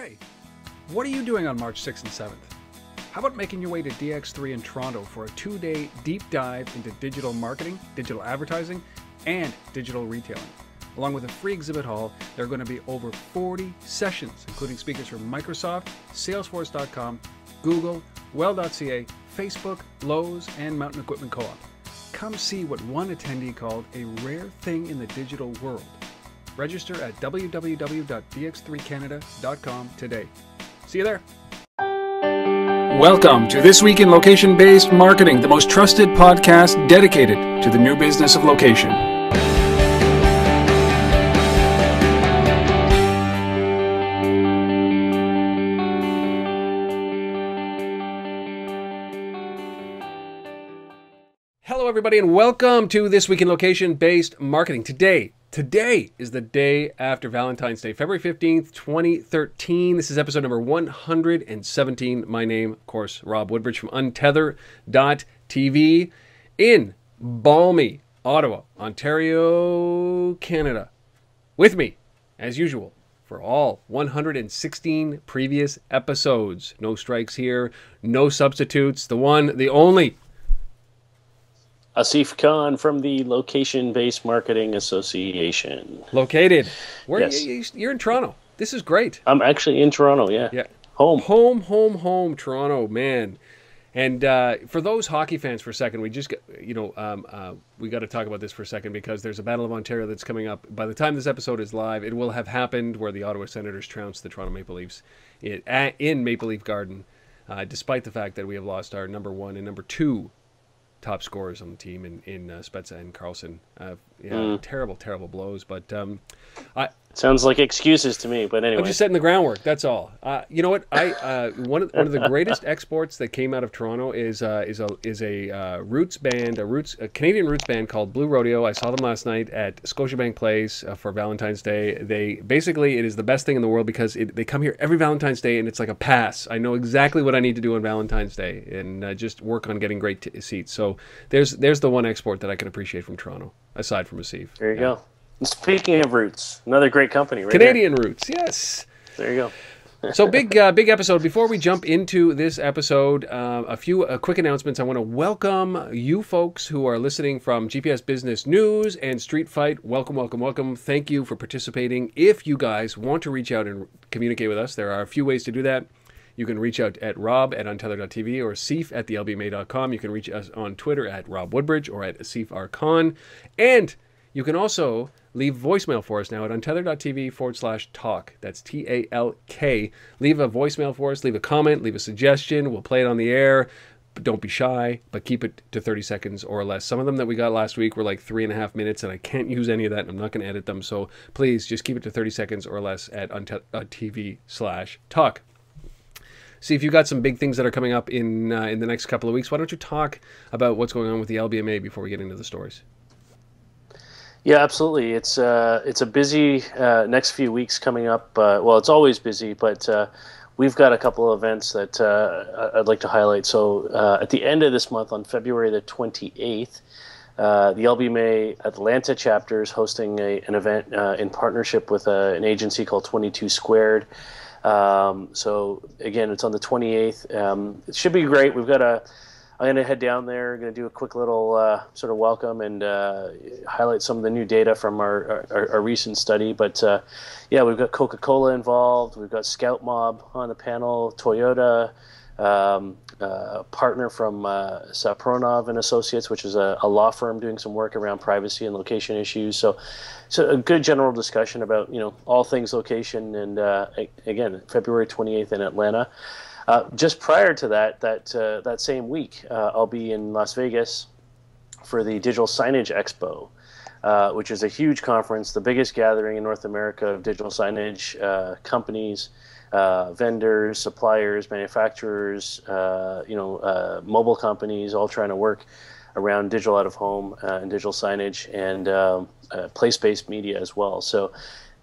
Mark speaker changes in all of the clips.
Speaker 1: Hey, what are you doing on March 6th and 7th? How about making your way to DX3 in Toronto for a 2-day deep dive into digital marketing, digital advertising, and digital retailing? Along with a free exhibit hall, there are going to be over 40 sessions, including speakers from Microsoft, Salesforce.com, Google, Well.ca, Facebook, Lowe's, and Mountain Equipment Co-op. Come see what one attendee called a rare thing in the digital world. Register at www.dx3canada.com today. See you there. Welcome to This Week in Location-Based Marketing, the most trusted podcast dedicated to the new business of location. Hello, everybody, and welcome to This Week in Location-Based Marketing. Today is the day after Valentine's Day, February 15th, 2013. This is episode number 117. My name, of course, Rob Woodbridge from Untether.tv in balmy Ottawa, Ontario, Canada. With me, as usual, for all 116 previous episodes. No strikes here, no substitutes. The one, the only
Speaker 2: Asif Khan from the Location-Based Marketing Association.
Speaker 1: Located. Where
Speaker 2: Yes.
Speaker 1: you're in Toronto. This is great.
Speaker 2: I'm actually in Toronto, yeah.
Speaker 1: Yeah.
Speaker 2: Home,
Speaker 1: Toronto, man. And for those hockey fans for a second, we just, we got to talk about this for a second because there's a Battle of Ontario that's coming up. By the time this episode is live, it will have happened where the Ottawa Senators trounced the Toronto Maple Leafs in Maple Leaf Garden, despite the fact that we have lost our number one and number two top scorers on the team in Spezza and Carlson. Terrible blows. But
Speaker 2: sounds like excuses to me. But anyway,
Speaker 1: I'm just setting the groundwork. That's all. You know what? One of the greatest exports that came out of Toronto is a roots band, a Canadian roots band called Blue Rodeo. I saw them last night at Scotiabank Place for Valentine's Day. It is the best thing in the world because they come here every Valentine's Day and it's like a pass. I know exactly what I need to do on Valentine's Day and just work on getting great seats. So there's the one export that I can appreciate from Toronto, aside from Asif.
Speaker 2: There you go. Speaking of roots, another great company, right?
Speaker 1: Canadian roots, yes.
Speaker 2: There you go.
Speaker 1: So big episode. Before we jump into this episode, a few quick announcements. I want to welcome you folks who are listening from GPS Business News and Street Fight. Welcome. Thank you for participating. If you guys want to reach out and communicate with us, there are a few ways to do that. You can reach out at rob@untether.tv or asif@thelbma.com. You can reach us on Twitter at Rob Woodbridge or at AsifRCon. And you can also leave voicemail for us now at untether.tv/talk. That's TALK. Leave a voicemail for us. Leave a comment. Leave a suggestion. We'll play it on the air. But don't be shy. But keep it to 30 seconds or less. Some of them that we got last week were like 3.5 minutes, and I can't use any of that. And I'm not going to edit them. So please just keep it to 30 seconds or less at untether.tv/talk. See, if you've got some big things that are coming up in the next couple of weeks, why don't you talk about what's going on with the LBMA before we get into the stories?
Speaker 2: Yeah, absolutely. It's a busy next few weeks coming up. Well, it's always busy, but we've got a couple of events that I'd like to highlight. So at the end of this month, on February the 28th, the LBMA Atlanta chapter is hosting an event in partnership with an agency called 22 Squared. So again, it's on the 28th. It should be great. I'm going to head down there, going to do a quick little sort of welcome and highlight some of the new data from our recent study. But yeah, we've got Coca-Cola involved. We've got Scout Mob on the panel, Toyota, partner from Sapronov and Associates, which is a law firm doing some work around privacy and location issues. So a good general discussion about, all things location. And again, February 28th in Atlanta. Just prior to that same week, I'll be in Las Vegas for the Digital Signage Expo, which is a huge conference, the biggest gathering in North America of digital signage companies, vendors, suppliers, manufacturers, mobile companies, all trying to work around digital out of home and digital signage and place-based media as well. So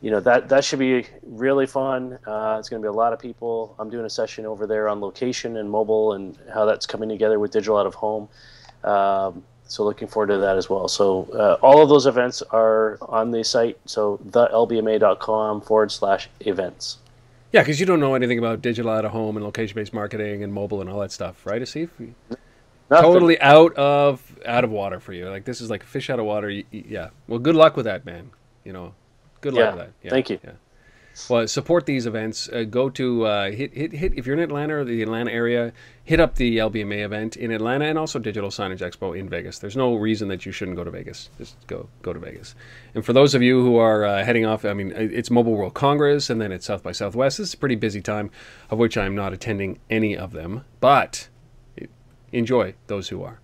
Speaker 2: that should be really fun. It's going to be a lot of people. I'm doing a session over there on location and mobile and how that's coming together with digital out of home. So looking forward to that as well. So all of those events are on the site. So thelbma.com/events.
Speaker 1: Yeah, because you don't know anything about digital out of home and location-based marketing and mobile and all that stuff, right, Asif?
Speaker 2: Nothing.
Speaker 1: Totally out of water for you. Like, this is like fish out of water. Yeah. Well, good luck with that, man. Good luck with that. Yeah.
Speaker 2: Thank you.
Speaker 1: Yeah. Well, support these events. Go to hit if you're in Atlanta or the Atlanta area, hit up the LBMA event in Atlanta and also Digital Signage Expo in Vegas. There's no reason that you shouldn't go to Vegas. Just go to Vegas. And for those of you who are heading off, I mean, it's Mobile World Congress and then it's South by Southwest. This is a pretty busy time, of which I'm not attending any of them, but enjoy those who are.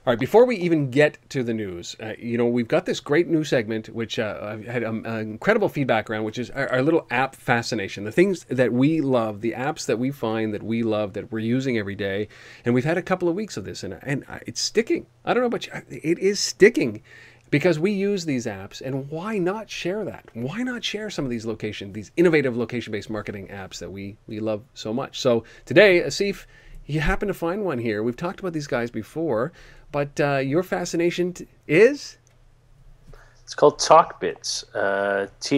Speaker 1: All right, before we even get to the news, we've got this great new segment, which I've had incredible feedback around, which is our little app fascination, the things that we love, the apps that we find that we love, that we're using every day. And we've had a couple of weeks of this, and it's sticking. I don't know about you, it is sticking because we use these apps, and why not share that? Why not share some of these these innovative location-based marketing apps that we love so much? So today, Asif, you happen to find one here. We've talked about these guys before, but your fascination is?
Speaker 2: It's called Talkbits, Talkbits.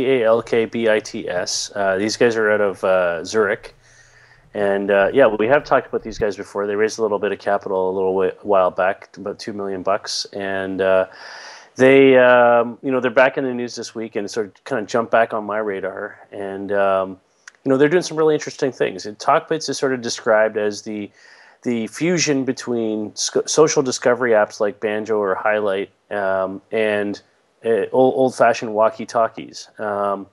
Speaker 2: These guys are out of Zurich. And we have talked about these guys before. They raised a little bit of capital a little while back, about $2 million. And they're back in the news this week and sort of kind of jumped back on my radar. And, they're doing some really interesting things. And Talkbits is sort of described as the fusion between social discovery apps like Banjo or Highlight and old-fashioned walkie-talkies. So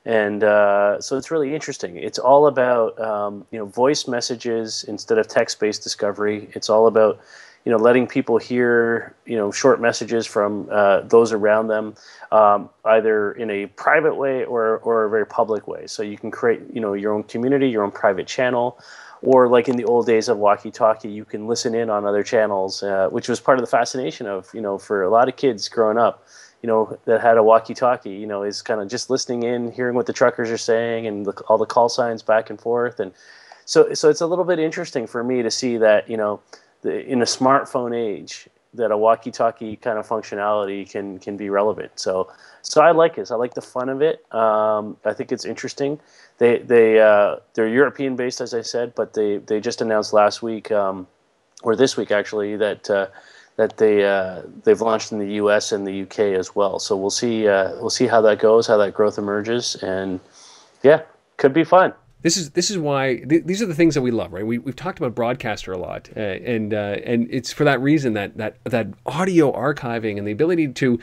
Speaker 2: it's really interesting. It's all about voice messages instead of text-based discovery. It's all about letting people hear short messages from those around them, either in a private way or a very public way. So you can create your own community, your own private channel. Or like in the old days of walkie-talkie, you can listen in on other channels, which was part of the fascination of, for a lot of kids growing up, that had a walkie-talkie, is kind of just listening in, hearing what the truckers are saying and all the call signs back and forth. And so it's a little bit interesting for me to see that, in a smartphone age, that a walkie-talkie kind of functionality can be relevant. So I like this. I like the fun of it. I think it's interesting. They're European based, as I said, but they just announced last week, or this week actually, that they've launched in the U.S. and the U.K. as well. So we'll see how that goes, how that growth emerges, and yeah, could be fun.
Speaker 1: This is why these are the things that we love, right? We've talked about Broadcaster a lot, and it's for that reason that audio archiving and the ability to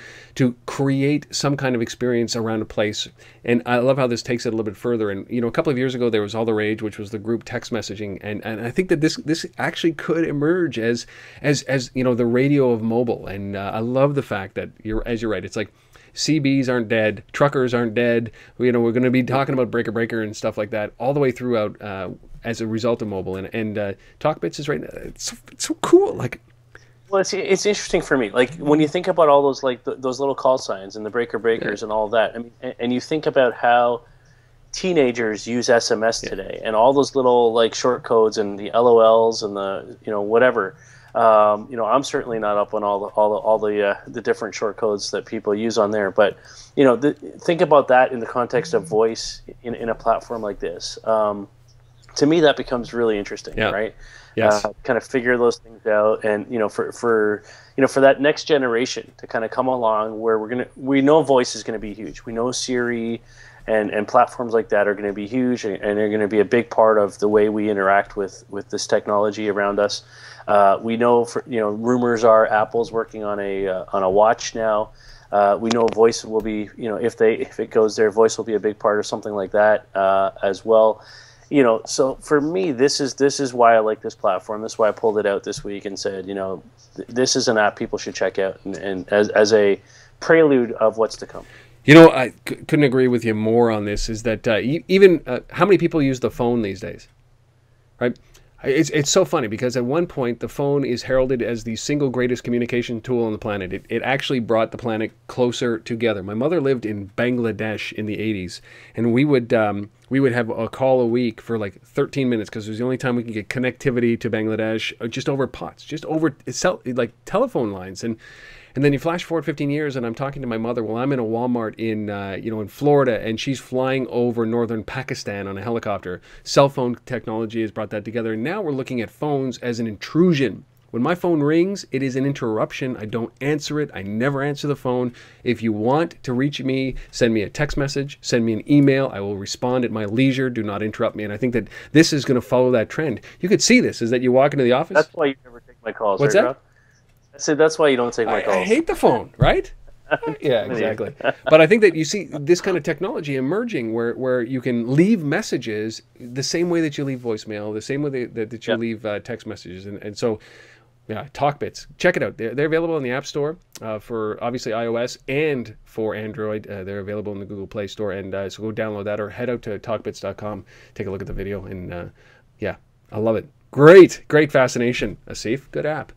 Speaker 1: create some kind of experience around a place. And I love how this takes it a little bit further. And a couple of years ago there was all the rage, which was the group text messaging, and I think that this actually could emerge as the radio of mobile. And I love the fact that you're right. It's like, CBs aren't dead, truckers aren't dead. We're going to be talking about breaker and stuff like that all the way throughout as a result of mobile. And Talkbits is right now. It's so cool. Like,
Speaker 2: well, it's interesting for me. Like when you think about all those those little call signs and the breakers and all of that. I mean, and you think about how teenagers use SMS today and all those little short codes and the LOLs and the whatever. I'm certainly not up on all the different short codes that people use on there, but think about that in the context of voice in a platform like this. To me, that becomes really interesting, right?
Speaker 1: Yes.
Speaker 2: Kind of figure those things out, and for that next generation to kind of come along, where we know voice is going to be huge. We know Siri and platforms like that are going to be huge, and they're going to be a big part of the way we interact with this technology around us. We know, rumors are Apple's working on a watch now. We know voice will be, if it goes there, voice will be a big part of something like that as well. So for me, this is why I like this platform. This is why I pulled it out this week and said, this is an app people should check out, and as a prelude of what's to come.
Speaker 1: I couldn't agree with you more on this. Is that even how many people use the phone these days, right? It's so funny because at one point the phone is heralded as the single greatest communication tool on the planet. It actually brought the planet closer together. My mother lived in Bangladesh in the 80s, and we would have a call a week for like 13 minutes because it was the only time we could get connectivity to Bangladesh just over POTS, just over telephone lines. And And then you flash forward 15 years, and I'm talking to my mother while I'm in a Walmart in in Florida, and she's flying over northern Pakistan on a helicopter. Cell phone technology has brought that together. And now we're looking at phones as an intrusion. When my phone rings, it is an interruption. I don't answer it. I never answer the phone. If you want to reach me, send me a text message, send me an email. I will respond at my leisure. Do not interrupt me. And I think that this is going to follow that trend. You could see this, is that you walk into the office.
Speaker 2: That's why you never take my calls.
Speaker 1: What's
Speaker 2: right,
Speaker 1: that?
Speaker 2: Rob? I said that's why you don't take my calls.
Speaker 1: I hate the phone, right? Yeah, exactly. But I think that you see this kind of technology emerging where you can leave messages the same way that you leave voicemail, the same way that you leave text messages. And so, yeah, Talkbits. Check it out. They're available in the App Store for obviously iOS and for Android. They're available in the Google Play Store. And so go download that or head out to talkbits.com, take a look at the video. And yeah, I love it. Great fascination, Asif. Good app.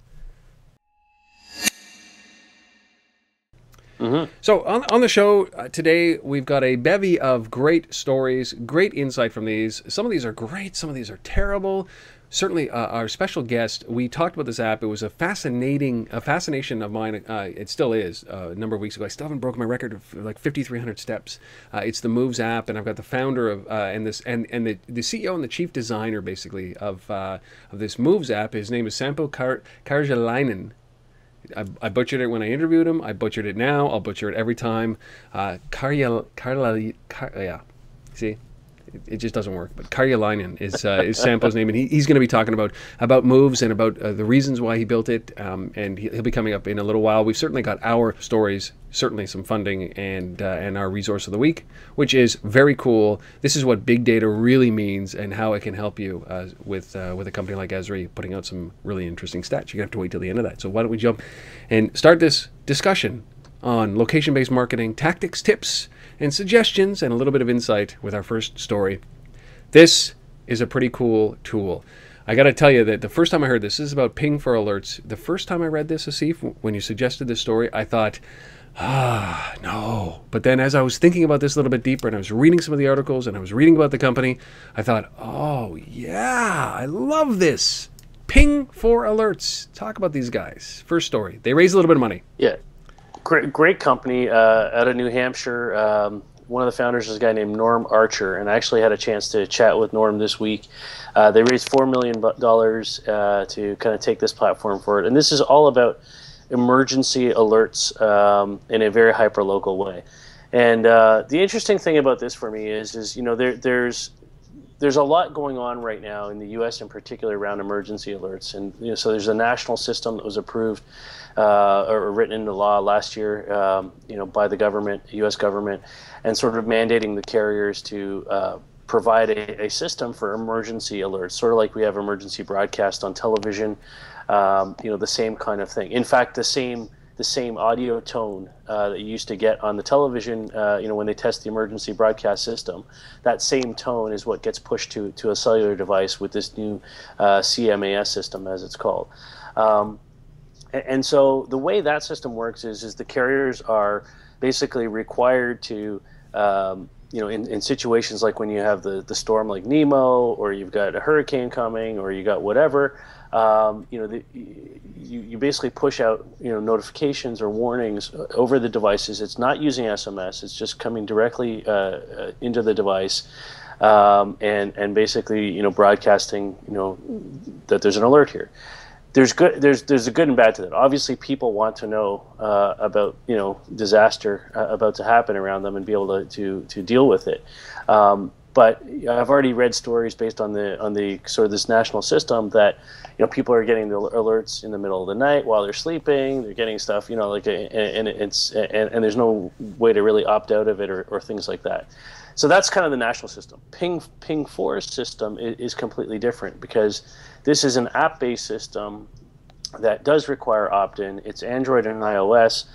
Speaker 2: Mm-hmm.
Speaker 1: So on the show today, we've got a bevy of great stories, great insight from these. Some of these are great, some of these are terrible. Certainly, our special guest, we talked about this app. It was a fascination of mine. It still is. A number of weeks ago, I still haven't broken my record of like 5,300 steps. It's the Moves app, and I've got the founder of and the CEO and the chief designer basically of this Moves app. His name is Sampo Karjalainen. I butchered it when I interviewed him. I butchered it now. I'll butcher it every time. Yeah. See, it just doesn't work. But Karjalainen is Sampo's name, and he's going to be talking about Moves and about the reasons why he built it. And he'll be coming up in a little while. We've certainly got our stories, certainly some funding, and our resource of the week, which is very cool. This is what big data really means and how it can help you with a company like ESRI putting out some really interesting stats. You're going to have to wait till the end of that. So why don't we jump and start this discussion on location-based marketing, tactics, tips, and suggestions, and a little bit of insight with our first story. This is a pretty cool tool. I got to tell you that the first time I heard this is about ping for alerts. The first time I read this, Asif, when you suggested this story, I thought, no. But then as I was thinking about this a little bit deeper and I was reading some of the articles and I was reading about the company, I thought, oh yeah, I love this. Ping for alerts. Talk about these guys. First story. They raised a little bit of money.
Speaker 2: Yeah. Great company out of New Hampshire. One of the founders is a guy named Norm Archer, and I actually had a chance to chat with Norm this week. They raised $4 million to kind of take this platform forward, and this is all about emergency alerts in a very hyper-local way. And the interesting thing about this for me is there's a lot going on right now in the U.S. in particular around emergency alerts, and so there's a national system that was approved or written into law last year, by the government, U.S. government, and sort of mandating the carriers to provide a system for emergency alerts, sort of like we have emergency broadcast on television, the same kind of thing. In fact, the same audio tone that you used to get on the television, when they test the emergency broadcast system, that same tone is what gets pushed to a cellular device with this new CMAS system, as it's called. And so the way that system works is the carriers are basically required to, in situations like when you have the storm like Nemo, or you've got a hurricane coming, or you got whatever, you basically push out notifications or warnings over the devices. It's not using SMS. It's just coming directly into the device, and basically broadcasting that there's an alert here. There's a good and bad to that. Obviously, people want to know about disaster about to happen around them and be able to deal with it. But I've already read stories based on the sort of this national system that people are getting the alerts in the middle of the night while they're sleeping. They're getting stuff and there's no way to really opt out of it or things like that. So that's kind of the national system. Ping4's system is completely different because this is an app-based system that does require opt-in. It's Android and iOS.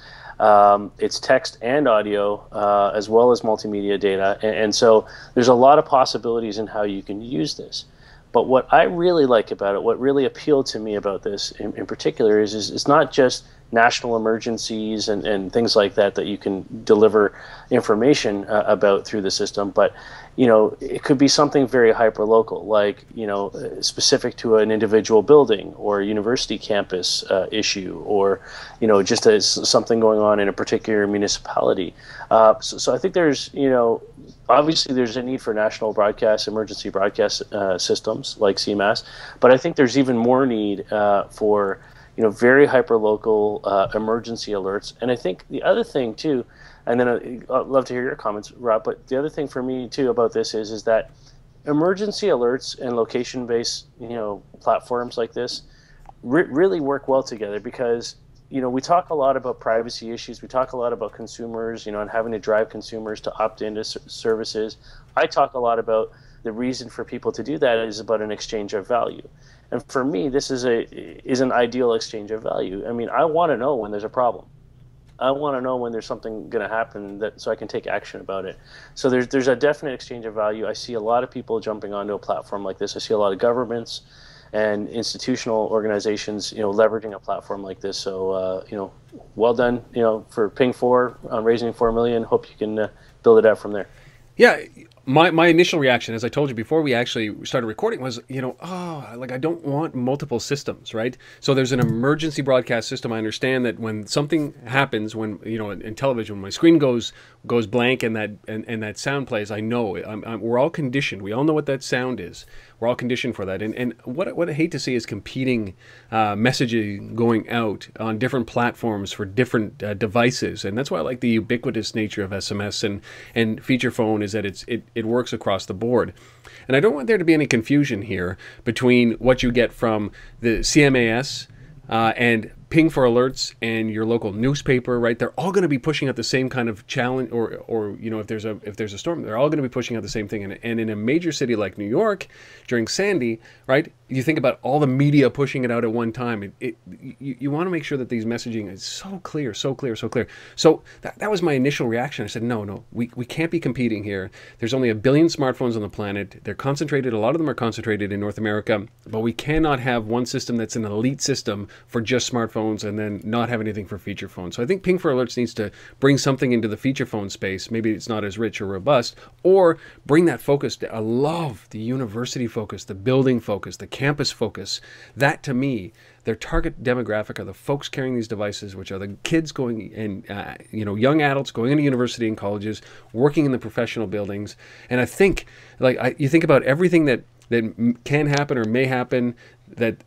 Speaker 2: It's text and audio, as well as multimedia data. And so there's a lot of possibilities in how you can use this. But what I really like about it, what really appealed to me about this in particular is it's not just national emergencies and things like that you can deliver information about through the system. But it could be something very hyper local, like specific to an individual building or university campus issue, or just something going on in a particular municipality. So I think there's obviously there's a need for national emergency broadcast systems like CMAS, but I think there's even more need for very hyper-local emergency alerts. And I think the other thing too, and then I'd love to hear your comments, Rob, but the other thing for me too about this is that emergency alerts and location-based platforms like this really work well together, because we talk a lot about privacy issues. We talk a lot about consumers, and having to drive consumers to opt into services. I talk a lot about the reason for people to do that is about an exchange of value. And for me, this is an ideal exchange of value. I mean, I want to know when there's a problem. I want to know when there's something going to happen so I can take action about it. So there's a definite exchange of value. I see a lot of people jumping onto a platform like this. I see a lot of governments and institutional organizations, leveraging a platform like this. So, well done, for Ping4 on raising $4 million. Hope you can build it out from there.
Speaker 1: Yeah, my initial reaction, as I told you before we actually started recording, was, I don't want multiple systems, right? So there's an emergency broadcast system. I understand that when something happens, when, in television, when my screen goes blank and that sound plays, I know. We're all conditioned. We all know what that sound is. We're all conditioned for that. And what I hate to see is competing messaging going out on different platforms for different devices. And that's why I like the ubiquitous nature of SMS and feature phone, is that it works across the board. And I don't want there to be any confusion here between what you get from the CMAS and Ping for alerts and your local newspaper, right? They're all going to be pushing out the same kind of challenge, or if there's a storm, they're all going to be pushing out the same thing. And in a major city like New York during Sandy, right? You think about all the media pushing it out at one time. You want to make sure that these messaging is so clear, so clear, so clear. So that was my initial reaction. I said, no, we can't be competing here. There's only 1 billion smartphones on the planet. They're concentrated. A lot of them are concentrated in North America, but we cannot have one system that's an elite system for just smartphones and then not have anything for feature phones. So I think Ping for Alerts needs to bring something into the feature phone space. Maybe it's not as rich or robust, or bring that focus. I love the university focus, the building focus, the campus focus. That, to me, their target demographic are the folks carrying these devices, which are the kids going in, young adults going into university and colleges, working in the professional buildings. And I think, you think about everything that can happen or may happen, that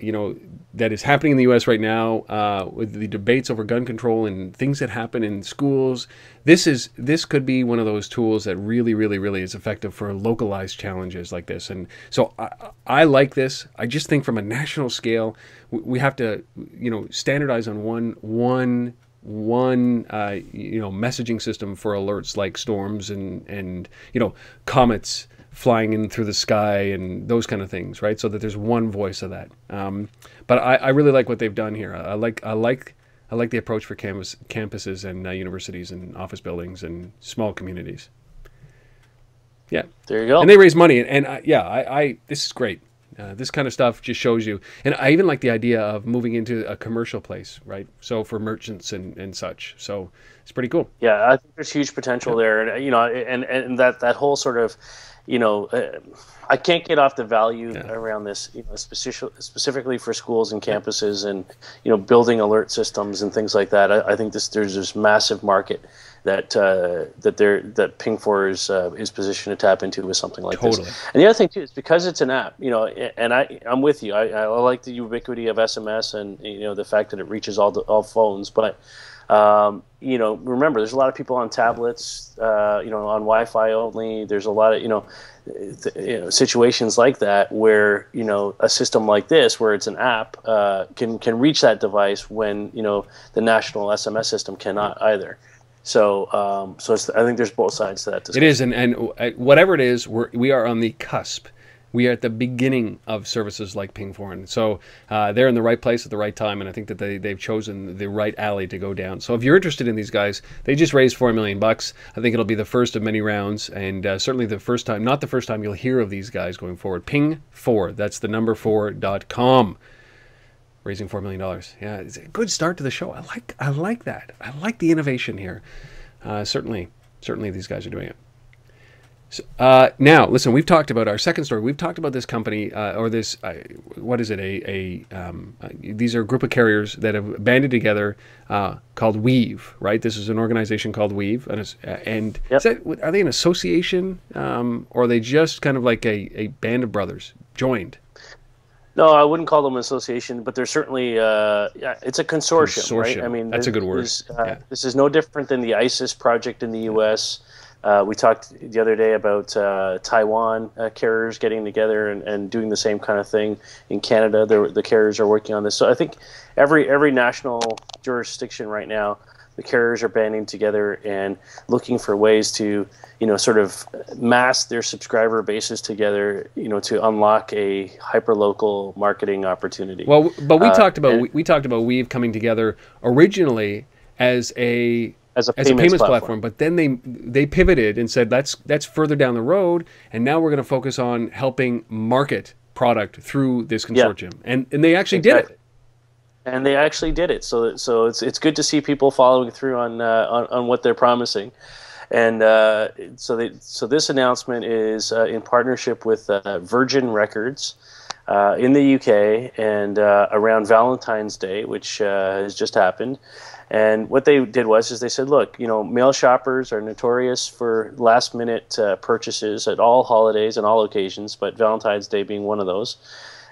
Speaker 1: that is happening in the U.S. right now, with the debates over gun control and things that happen in schools. This could be one of those tools that really, really, really is effective for localized challenges like this. And so I like this. I just think from a national scale, we have to standardize on one messaging system for alerts like storms and comets flying in through the sky and those kind of things, right? So that there's one voice of that. But I really like what they've done here. I like the approach for campuses and universities and office buildings and small communities. Yeah,
Speaker 2: there you go.
Speaker 1: And they raise money, and this is great. This kind of stuff just shows you. And I even like the idea of moving into a commercial place, right? So for merchants and such. So it's pretty cool.
Speaker 2: Yeah, I think there's huge potential there, and and that whole sort of, I can't get off the value around this, specifically for schools and campuses, and building alert systems and things like that. I think there's this massive market that Ping4 is positioned to tap into with something like this. And the other thing too is because it's an app, and I'm with you. I like the ubiquity of SMS and the fact that it reaches all phones, but remember, there's a lot of people on tablets, on Wi-Fi only. There's a lot of, situations like that where, a system like this, where it's an app, can reach that device when, the national SMS system cannot either. So, I think there's both sides to that discussion.
Speaker 1: It is, and whatever it is, we are on the cusp. We are at the beginning of services like Ping4, and so they're in the right place at the right time, and I think that they've chosen the right alley to go down. So if you're interested in these guys, they just raised $4 million. I think it'll be the first of many rounds, and certainly the first time, not the first time you'll hear of these guys going forward. Ping4, that's the number 4.com. raising $4 million. Yeah, it's a good start to the show. I like that. I like the innovation here. Certainly these guys are doing it. So, now, listen, we've talked about our second story. We've talked about this company, or this, what is it? These are a group of carriers that have banded together called Weve, right? This is an organization called Weve. And
Speaker 2: Yep.
Speaker 1: Are they an association, or are they just kind of like a band of brothers joined?
Speaker 2: No, I wouldn't call them an association, but they're certainly it's a consortium, right? I mean,
Speaker 1: that's a good word.
Speaker 2: This is no different than the ISIS project in the U.S. We talked the other day about Taiwan carriers getting together and doing the same kind of thing in Canada. The carriers are working on this. So I think every national jurisdiction right now, the carriers are banding together and looking for ways to, sort of mass their subscriber bases together, to unlock a hyper-local marketing opportunity.
Speaker 1: Well, but we talked about Weve coming together originally as a payments platform, but then they pivoted and said that's further down the road, and now we're going to focus on helping market product through this consortium, and they actually did it.
Speaker 2: And they actually did it. So it's good to see people following through on what they're promising, and so this announcement is in partnership with Virgin Records in the UK, and around Valentine's Day, which has just happened. And what they did was they said, look, male shoppers are notorious for last-minute purchases at all holidays and all occasions, but Valentine's Day being one of those.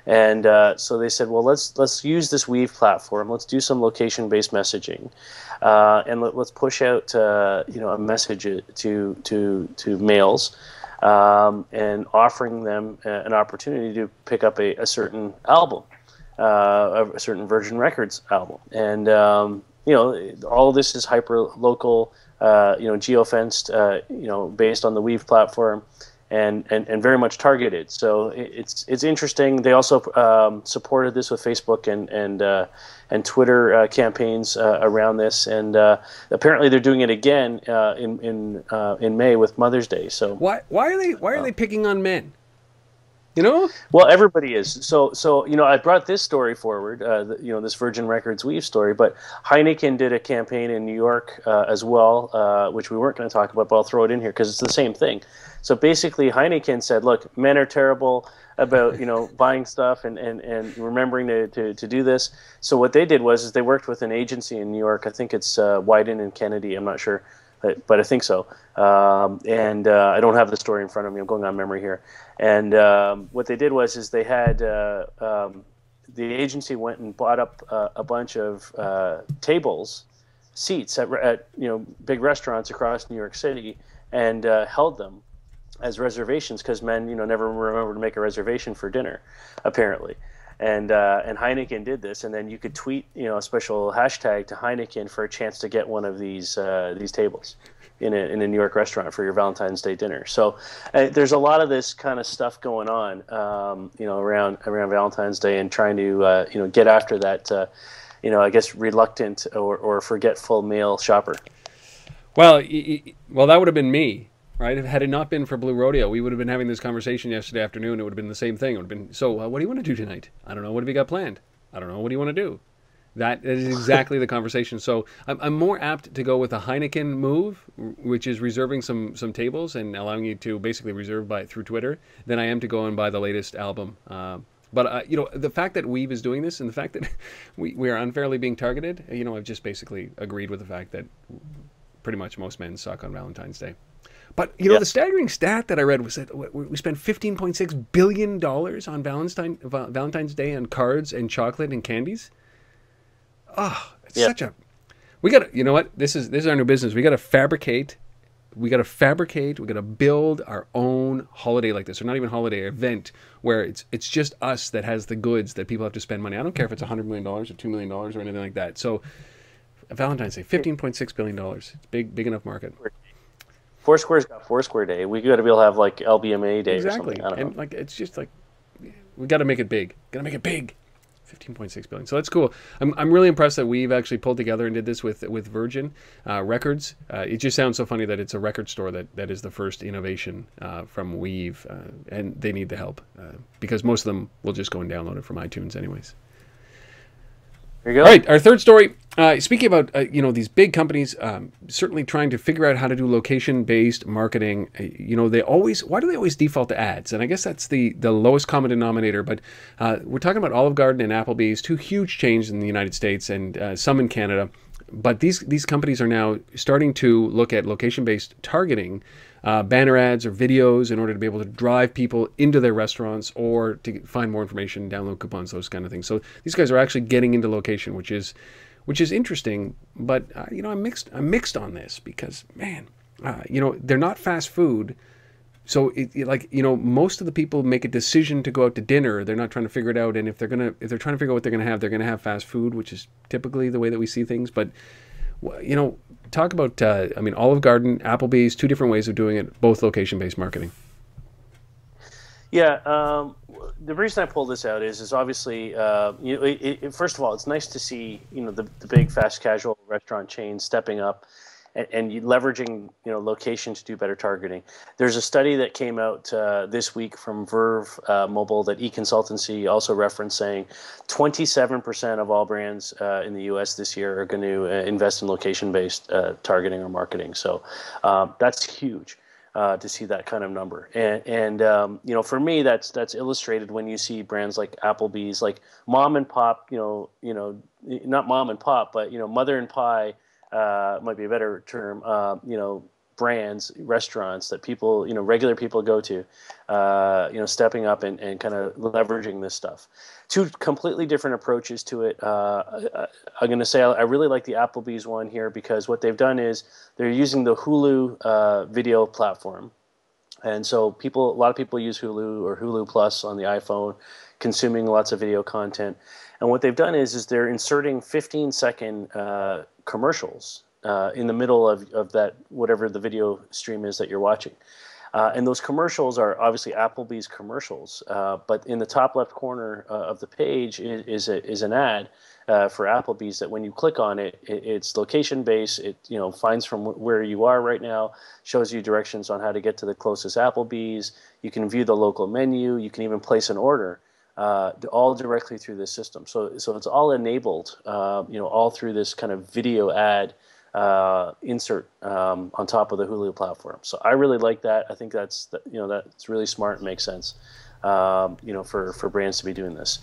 Speaker 2: And so they said, well, let's use this Weve platform. Let's do some location-based messaging, and let's push out a message to males, and offering them an opportunity to pick up a certain album, a certain Virgin Records album, and all of this is hyper local, geofenced, based on the Weve platform, and very much targeted. So it's interesting. They also supported this with Facebook and Twitter campaigns around this, and apparently they're doing it again in May with Mother's Day. So
Speaker 1: why are they picking on men?
Speaker 2: Well, everybody is. So I brought this story forward, this Virgin Records Weve story, but Heineken did a campaign in New York as well, which we weren't going to talk about, but I'll throw it in here because it's the same thing. So basically, Heineken said, look, men are terrible about, buying stuff and remembering to do this. So what they did was they worked with an agency in New York. I think it's Wyden and Kennedy. I'm not sure, but I think so. And I don't have the story in front of me. I'm going on memory here. And what they did was they had the agency went and bought up a bunch of seats at big restaurants across New York City, and held them as reservations because men never remember to make a reservation for dinner, apparently. And Heineken did this, and then you could tweet a special hashtag to Heineken for a chance to get one of these tables in a New York restaurant for your Valentine's Day dinner. So there's a lot of this kind of stuff going on, around Valentine's Day, and trying to get after that, I guess reluctant or forgetful male shopper.
Speaker 1: Well, that would have been me, right? Had it not been for Blue Rodeo, we would have been having this conversation yesterday afternoon. It would have been the same thing. It would have been, so what do you want to do tonight? I don't know. What have you got planned? I don't know. What do you want to do? That is exactly the conversation. So I'm more apt to go with a Heineken move, which is reserving some tables and allowing you to basically reserve through Twitter, than I am to go and buy the latest album. But the fact that Weve is doing this, and the fact that we are unfairly being targeted, I've just basically agreed with the fact that pretty much most men suck on Valentine's Day. But the staggering stat that I read was that we spent $15.6 billion on Valentine's Day on cards and chocolate and candies. Oh, it's such a... We got to... You know what? This is our new business. We got to fabricate. We got to build our own holiday like this, or not even holiday, event where it's just us that has the goods that people have to spend money. I don't care if it's $100 million or $2 million or anything like that. So Valentine's Day, $15.6 billion. It's big enough market.
Speaker 2: Foursquare's got Foursquare Day. We got to be able to have like LBMA Day or something. I don't know.
Speaker 1: And it's just we got to make it big. Got to make it big. 15.6 billion. So that's cool. I'm really impressed that we've actually pulled together and did this with Virgin Records. It just sounds so funny that it's a record store that is the first innovation from Weve, and they need the help because most of them will just go and download it from iTunes anyways.
Speaker 2: There you
Speaker 1: All
Speaker 2: go.
Speaker 1: right, our third story. Speaking about these big companies certainly trying to figure out how to do location-based marketing. Why do they always default to ads? And I guess that's the lowest common denominator. But we're talking about Olive Garden and Applebee's, two huge chains in the United States and some in Canada. But these companies are now starting to look at location-based targeting, banner ads or videos, in order to be able to drive people into their restaurants or to find more information, download coupons, those kind of things. So these guys are actually getting into location, which is interesting. But I'm mixed on this because, man, they're not fast food. So most of the people make a decision to go out to dinner. They're not trying to figure it out. And if they're trying to figure out what they're going to have fast food, which is typically the way that we see things. But talk about Olive Garden, Applebee's, two different ways of doing it, both location-based marketing.
Speaker 2: Yeah, the reason I pulled this out is obviously first of all, it's nice to see the big fast casual restaurant chains stepping up and leveraging location to do better targeting. There's a study that came out this week from Verve Mobile that eConsultancy also referenced, saying 27% of all brands in the U.S. this year are going to invest in location-based targeting or marketing. So that's huge to see that kind of number. And for me, that's illustrated when you see brands like Applebee's, like mom and pop, not mom and pop, but mother and pie. Might be a better term, brands, restaurants that people, regular people go to, stepping up and kind of leveraging this stuff. Two completely different approaches to it. I'm going to say I really like the Applebee's one here because what they've done is they're using the Hulu video platform. And so a lot of people use Hulu or Hulu Plus on the iPhone, consuming lots of video content. And what they've done is they're inserting 15-second commercials in the middle of that, whatever the video stream is that you're watching. And those commercials are obviously Applebee's commercials. But in the top left corner of the page is an ad for Applebee's that when you click on it, it's location-based. It finds from where you are right now, shows you directions on how to get to the closest Applebee's. You can view the local menu. You can even place an order. All directly through this system. So it's all enabled, all through this kind of video ad insert on top of the Hulu platform. So I really like that. I think that's really smart and makes sense, for brands to be doing this.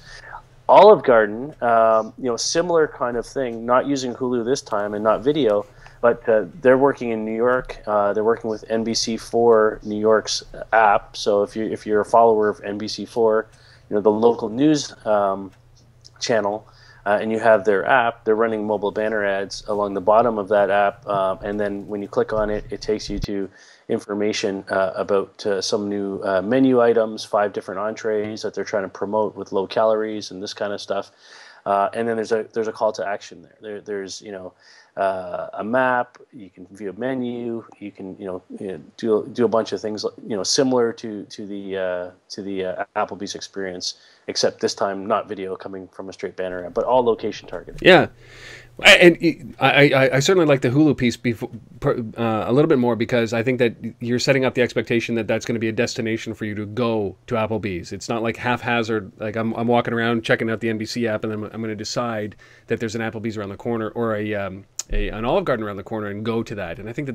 Speaker 2: Olive Garden, similar kind of thing, not using Hulu this time and not video, but they're working in New York. They're working with NBC4 New York's app. So if you're a follower of NBC4, the local news channel, and you have their app, they're running mobile banner ads along the bottom of that app, and then when you click on it, it takes you to information about some new menu items, 5 different entrees that they're trying to promote with low calories and this kind of stuff. And then there's a call to action there. There's a map. You can view a menu. You can do a bunch of things similar to the Applebee's experience, except this time not video coming from a straight banner ad, but all location targeting.
Speaker 1: Yeah. And I certainly like the Hulu piece a little bit more because I think that you're setting up the expectation that that's going to be a destination for you to go to Applebee's. It's not like haphazard, like I'm walking around checking out the NBC app and then I'm going to decide that there's an Applebee's around the corner or an Olive Garden around the corner and go to that. And I think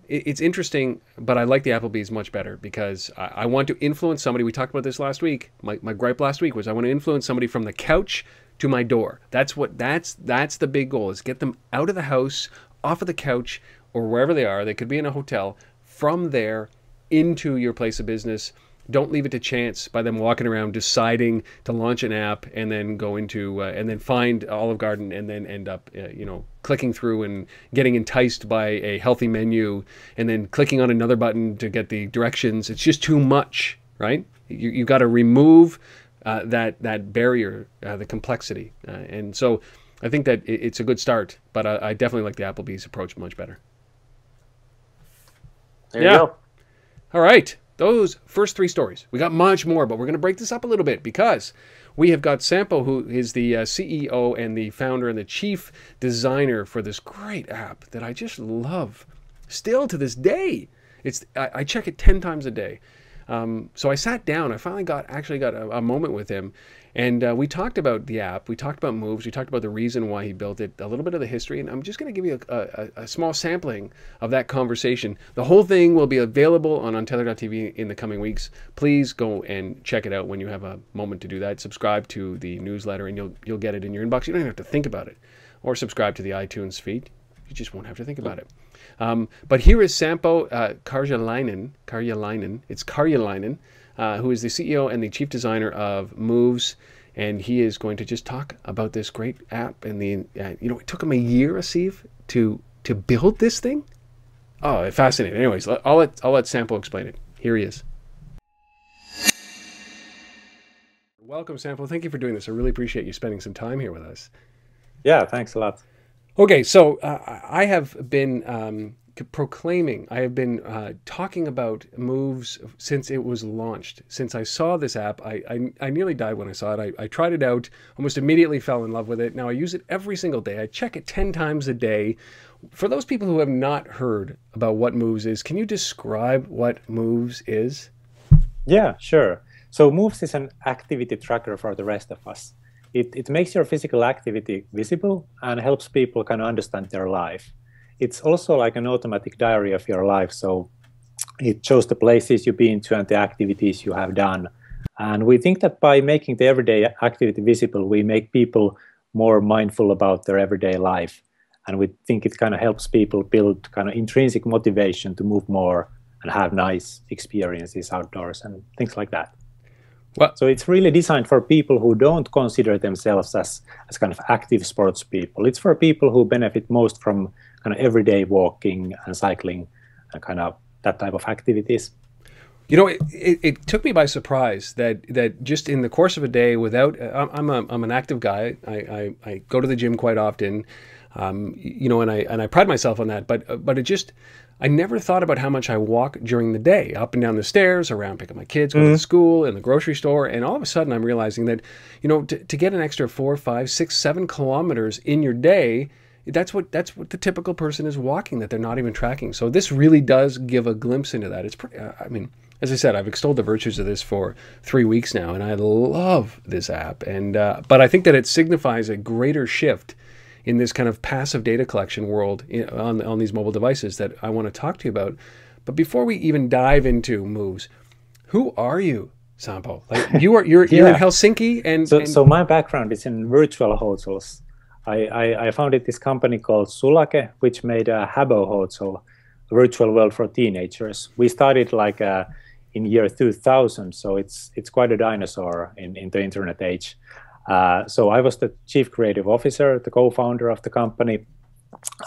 Speaker 1: it's interesting, but I like the Applebee's much better because I want to influence somebody. We talked about this last week. My gripe last week was I want to influence somebody from the couch to my door. That's the big goal, is get them out of the house, off of the couch, or wherever they are. They could be in a hotel. From there into your place of business. Don't leave it to chance by them walking around deciding to launch an app and then go into and then find Olive Garden and then end up clicking through and getting enticed by a healthy menu and then clicking on another button to get the directions. It's just too much, right? You've got to remove that barrier, the complexity. And so I think that it's a good start, but I definitely like the Applebee's approach much better.
Speaker 2: There you go.
Speaker 1: All right. Those first 3 stories. We got much more, but we're going to break this up a little bit because we have got Sampo, who is the CEO and the founder and the chief designer for this great app that I just love still to this day. I check it 10 times a day. So I sat down. I finally actually got a moment with him, and we talked about the app. We talked about Moves. We talked about the reason why he built it, a little bit of the history, and I'm just going to give you a small sampling of that conversation. The whole thing will be available on untether.tv in the coming weeks. Please go and check it out when you have a moment to do that. Subscribe to the newsletter, and you'll get it in your inbox. You don't even have to think about it, or subscribe to the iTunes feed. You just won't have to think about it. But here is Sampo Karjalainen. It's Karjalainen, who is the CEO and the chief designer of Moves, and he is going to just talk about this great app. And the it took him a year, Asif, to build this thing. Oh, fascinating. Anyways, I'll let Sampo explain it. Here he is. Welcome, Sampo. Thank you for doing this. I really appreciate you spending some time here with us.
Speaker 3: Yeah, thanks a lot.
Speaker 1: Okay, so I have been proclaiming, I have been talking about Moves since it was launched. Since I saw this app, I nearly died when I saw it. I tried it out, almost immediately fell in love with it. Now I use it every single day. I check it 10 times a day. For those people who have not heard about what Moves is, can you describe what Moves is?
Speaker 3: Yeah, sure. So Moves is an activity tracker for the rest of us. It makes your physical activity visible and helps people kind of understand their life. It's also like an automatic diary of your life. So it shows the places you've been to and the activities you have done. And we think that by making the everyday activity visible, we make people more mindful about their everyday life. And we think it kind of helps people build kind of intrinsic motivation to move more and have nice experiences outdoors and things like that.
Speaker 1: Well,
Speaker 3: so it's really designed for people who don't consider themselves as kind of active sports people. It's for people who benefit most from kind of everyday walking and cycling and kind of that type of activities.
Speaker 1: You know, it took me by surprise that just in the course of a day, without I'm an active guy. I go to the gym quite often, and I pride myself on that. But it just, I never thought about how much I walk during the day, up and down the stairs, around, pick up my kids, go to school, in the grocery store, and all of a sudden I'm realizing that, to get an extra 4, 5, 6, 7 kilometers in your day, that's what the typical person is walking, that they're not even tracking. So this really does give a glimpse into that. It's pretty, as I said, I've extolled the virtues of this for 3 weeks now, and I love this app. And but I think that it signifies a greater shift in this kind of passive data collection world on these mobile devices that I want to talk to you about. But before we even dive into Moves, who are you, Sampo? Like you're in Helsinki, and
Speaker 3: so my background is in virtual hotels. I founded this company called Sulake, which made a Habbo hotel, a virtual world for teenagers. We started in year 2000, so it's quite a dinosaur in the internet age. So I was the chief creative officer, the co-founder of the company,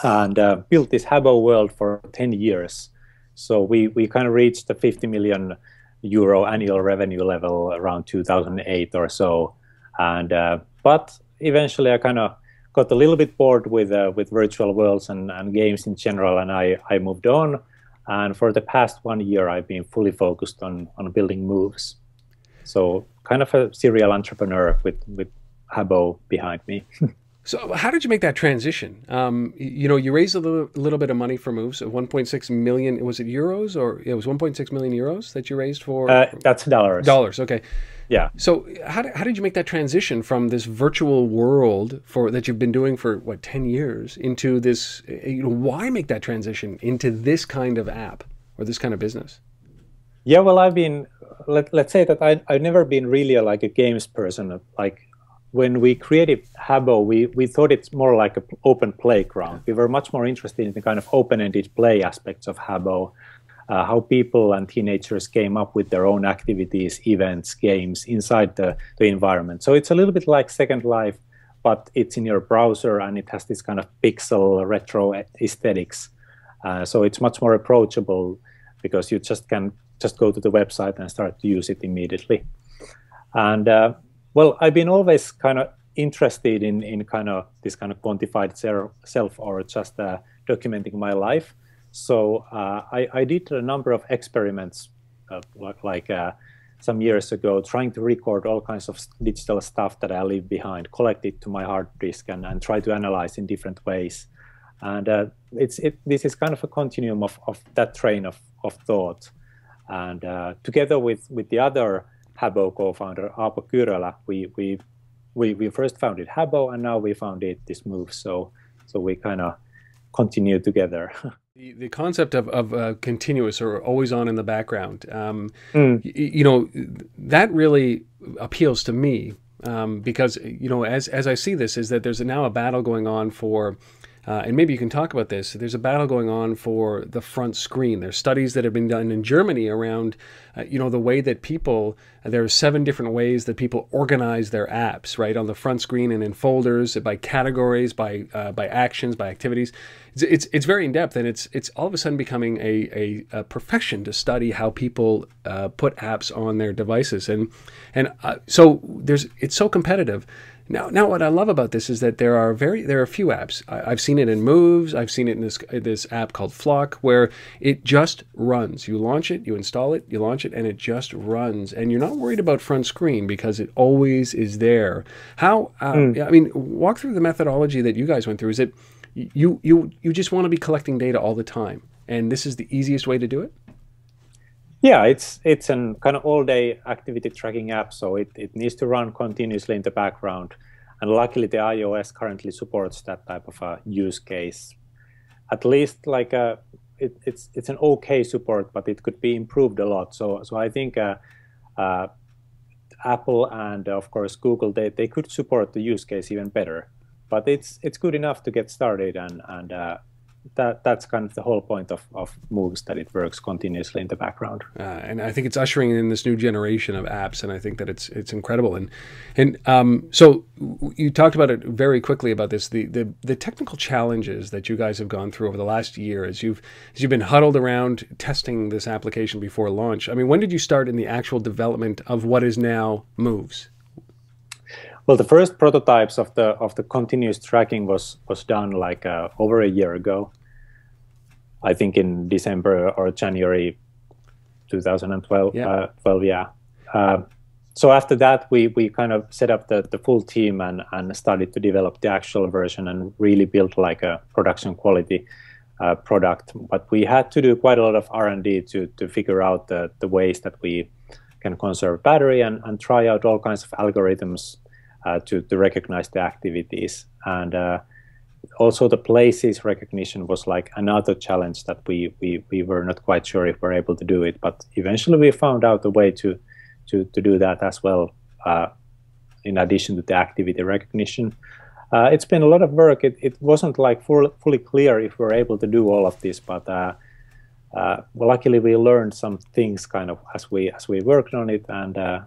Speaker 3: and built this Habbo world for 10 years. So we kind of reached the 50 million euro annual revenue level around 2008 or so. And but eventually I kind of got a little bit bored with virtual worlds and games in general, and I moved on. And for the past 1 year, I've been fully focused on building Moves. So kind of a serial entrepreneur with Habbo behind me.
Speaker 1: So how did you make that transition? You raised a little bit of money for Moves, 1.6 million. Was it euros, or it was 1.6 million euros that you raised for?
Speaker 3: That's dollars.
Speaker 1: Dollars, okay.
Speaker 3: Yeah.
Speaker 1: So how did you make that transition from this virtual world that you've been doing for 10 years into this? Why make that transition into this kind of app or this kind of business?
Speaker 3: Yeah, well, I've been. Let's say that I've never been really a games person. Like when we created Habbo, we thought it's more like an open playground. We were much more interested in the kind of open-ended play aspects of Habbo. How people and teenagers came up with their own activities, events, games inside the environment. So it's a little bit like Second Life, but it's in your browser and it has this kind of pixel retro aesthetics. So it's much more approachable because you can just go to the website and start to use it immediately. And well, I've been always kind of interested in kind of this kind of quantified self or just documenting my life. So I did a number of experiments some years ago, trying to record all kinds of digital stuff that I leave behind, collect it to my hard disk, and try to analyze in different ways. And this is kind of a continuum of that train of thought. And together with the other Habbo co-founder, Aapo Kyrölä, we first founded Habbo, and now we founded this Move. So we kind of continue together.
Speaker 1: The concept of continuous or always on in the background, you know, that really appeals to me because, you know, as I see this, is that there's now a battle going on for, and maybe you can talk about this, there's a battle going on for the front screen. There's studies that have been done in Germany around, you know, the way that people, there are 7 different ways that people organize their apps, right, on the front screen and in folders, by categories, by actions, by activities. It's very in depth, and it's all of a sudden becoming a profession to study how people put apps on their devices, and so it's so competitive. Now, what I love about this is that there are a few apps. I've seen it in Moves. I've seen it in this app called Flock, where it just runs. You launch it, you install it, you launch it, and it just runs. And you're not worried about front screen because it always is there. How? I mean, walk through the methodology that you guys went through. Is it you just want to be collecting data all the time, and this is the easiest way to do it?
Speaker 3: Yeah, it's an kind of all-day activity tracking app, so it needs to run continuously in the background. And luckily, the iOS currently supports that type of a use case. At least, like it's an okay support, but it could be improved a lot. So I think Apple and of course Google, they could support the use case even better. But it's good enough to get started, and that's kind of the whole point of Moves, that it works continuously in the background.
Speaker 1: And I think it's ushering in this new generation of apps, and I think that it's incredible. And so you talked about it very quickly about this, the technical challenges that you guys have gone through over the last year as you've been huddled around testing this application before launch. I mean, when did you start in the actual development of what is now Moves?
Speaker 3: Well, the first prototypes of the continuous tracking was done like over a year ago. I think in December or January 2012. So after that, we kind of set up the full team and started to develop the actual version and really built like a production quality product. But we had to do quite a lot of R&D to figure out the ways that we can conserve battery and try out all kinds of algorithms to recognize the activities. And also the places recognition was like another challenge that we were not quite sure if we're able to do it, but eventually we found out a way to do that as well, in addition to the activity recognition. It's been a lot of work. It wasn't like fully clear if we're able to do all of this, but well, luckily we learned some things kind of as we worked on it, and